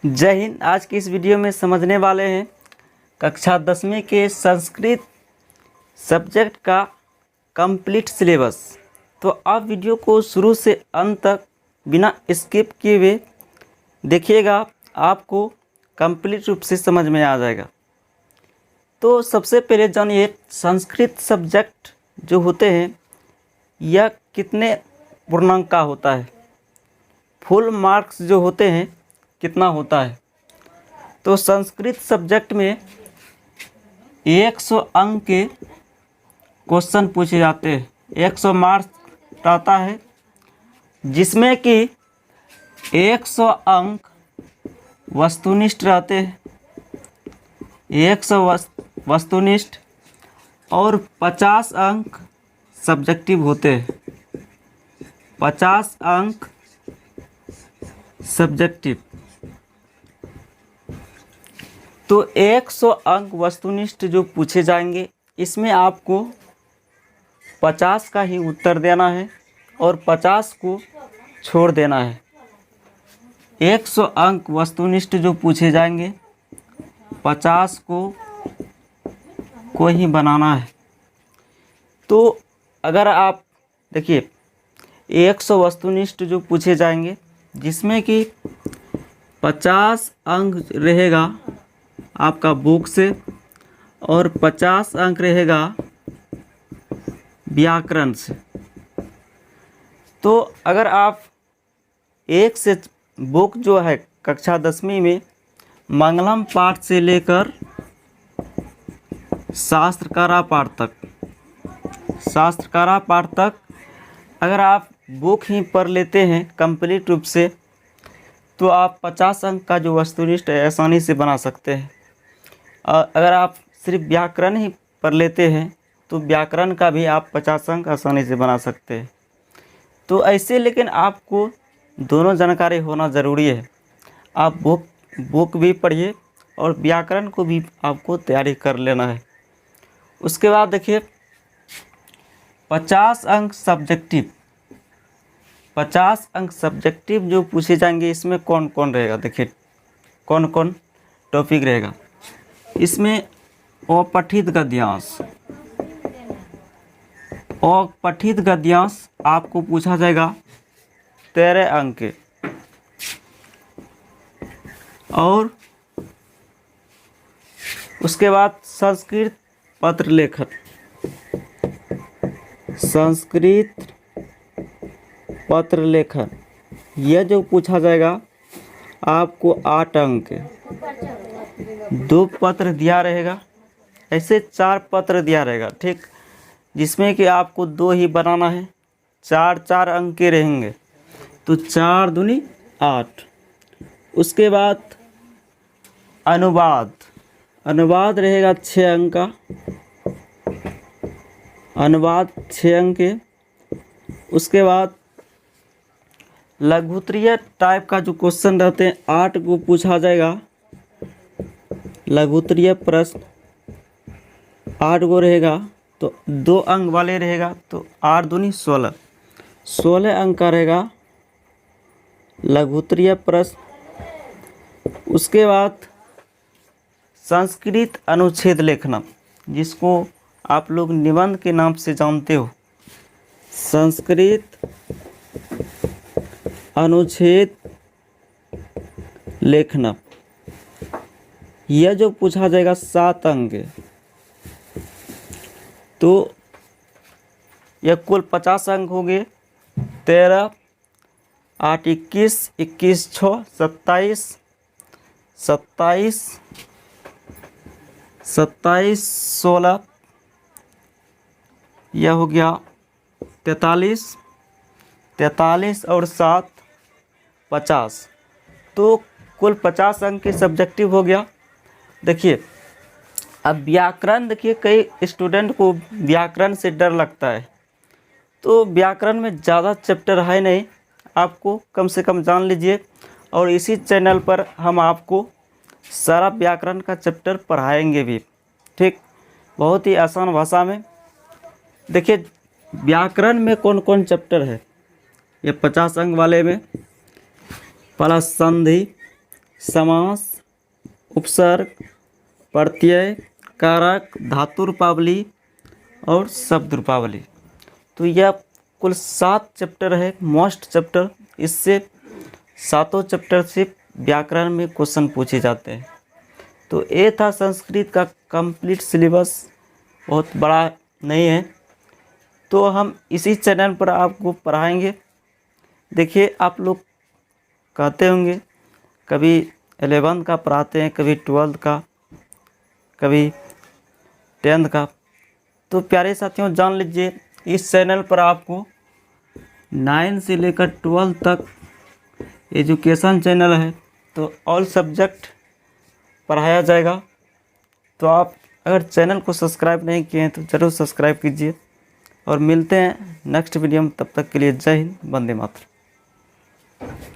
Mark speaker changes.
Speaker 1: जय हिंद। आज की इस वीडियो में समझने वाले हैं कक्षा 10वीं के संस्कृत सब्जेक्ट का कंप्लीट सिलेबस। तो आप वीडियो को शुरू से अंत तक बिना स्किप किए हुए देखिएगा, आपको कंप्लीट रूप से समझ में आ जाएगा। तो सबसे पहले जानिए संस्कृत सब्जेक्ट जो होते हैं यह कितने पूर्णांक का होता है, फुल मार्क्स जो होते हैं कितना होता है। तो संस्कृत सब्जेक्ट में 100 अंक के क्वेश्चन पूछे जाते हैं, 100 मार्क्स आता है, जिसमें कि 100 अंक वस्तुनिष्ठ रहते हैं, 100 वस्तुनिष्ठ और 50 अंक सब्जेक्टिव होते हैं, 50 अंक सब्जेक्टिव। तो 100 अंक वस्तुनिष्ठ जो पूछे जाएंगे, इसमें आपको 50 का ही उत्तर देना है और 50 को छोड़ देना है। 100 अंक वस्तुनिष्ठ जो पूछे जाएंगे, 50 को ही बनाना है। तो अगर आप देखिए 100 वस्तुनिष्ठ जो पूछे जाएंगे, जिसमें कि 50 अंक रहेगा आपका बुक से और 50 अंक रहेगा व्याकरण से। तो अगर आप एक से बुक जो है कक्षा 10वीं में मंगलम पाठ से लेकर शास्त्रकारा पाठ तक अगर आप बुक ही पढ़ लेते हैं कंप्लीट रूप से, तो आप 50 अंक का जो वस्तुनिष्ठ है आसानी से बना सकते हैं। अगर आप सिर्फ व्याकरण ही पढ़ लेते हैं तो व्याकरण का भी आप 50 अंक आसानी से बना सकते हैं। तो ऐसे लेकिन आपको दोनों जानकारी होना ज़रूरी है। आप बुक भी पढ़िए और व्याकरण को भी आपको तैयारी कर लेना है। उसके बाद देखिए 50 अंक सब्जेक्टिव, 50 अंक सब्जेक्टिव जो पूछे जाएंगे, इसमें कौन कौन रहेगा। देखिए कौन कौन टॉपिक रहेगा। इसमें अपठित गद्यांश, अपठित गद्यांश आपको पूछा जाएगा 13 अंक के। और उसके बाद संस्कृत पत्र लेखन, संस्कृत पत्र लेखन यह जो पूछा जाएगा आपको 8 अंक के। 2 पत्र दिया रहेगा, ऐसे 4 पत्र दिया रहेगा, ठीक, जिसमें कि आपको 2 ही बनाना है। 4 अंक के रहेंगे, तो 4 दूनी 8। उसके बाद अनुवाद, अनुवाद रहेगा 6 अंक का, अनुवाद 6 अंक के। उसके बाद लघुत्तरीय टाइप का जो क्वेश्चन रहते हैं 8 को पूछा जाएगा। लघुत्तरीय प्रश्न 8 को रहेगा, तो 2 अंक वाले रहेगा, तो 8 दूनी 16, 16 अंक का रहेगा लघुत्तरीय प्रश्न। उसके बाद संस्कृत अनुच्छेद लेखना, जिसको आप लोग निबंध के नाम से जानते हो, संस्कृत अनुच्छेद लेखना यह जो पूछा जाएगा 7 अंक के। तो यह कुल 50 अंक हो गए। 13, 8, 21, 21, 6, 27, 27, 27, 16, यह हो गया 43, 43 और 7, 50। तो कुल 50 अंक के सब्जेक्टिव हो गया। देखिए अब व्याकरण, देखिए कई स्टूडेंट को व्याकरण से डर लगता है, तो व्याकरण में ज़्यादा चैप्टर है नहीं, आपको कम से कम जान लीजिए। और इसी चैनल पर हम आपको सारा व्याकरण का चैप्टर पढ़ाएंगे भी, ठीक, बहुत ही आसान भाषा में। देखिए व्याकरण में कौन कौन चैप्टर है, ये 50 अंक वाले में। पहला संधि, समास, उपसर्ग, प्रत्यय, कारक, धातु रूपावली और शब्द रूपावली। तो यह कुल 7 चैप्टर है, मोस्ट चैप्टर। इससे 7 चैप्टर से व्याकरण में क्वेश्चन पूछे जाते हैं। तो ये था संस्कृत का कंप्लीट सिलेबस, बहुत बड़ा नहीं है। तो हम इसी चैनल पर आपको पढ़ाएंगे। देखिए, आप लोग कहते होंगे कभी 11th का पढ़ाते हैं, कभी 12th का, कभी 10th का। तो प्यारे साथियों, जान लीजिए इस चैनल पर आपको 9 से लेकर 12 तक एजुकेशन चैनल है। तो ऑल सब्जेक्ट पढ़ाया जाएगा। तो आप अगर चैनल को सब्सक्राइब नहीं किए हैं तो ज़रूर सब्सक्राइब कीजिए। और मिलते हैं नेक्स्ट वीडियो में। तब तक के लिए जय हिंद, वंदे मातरम।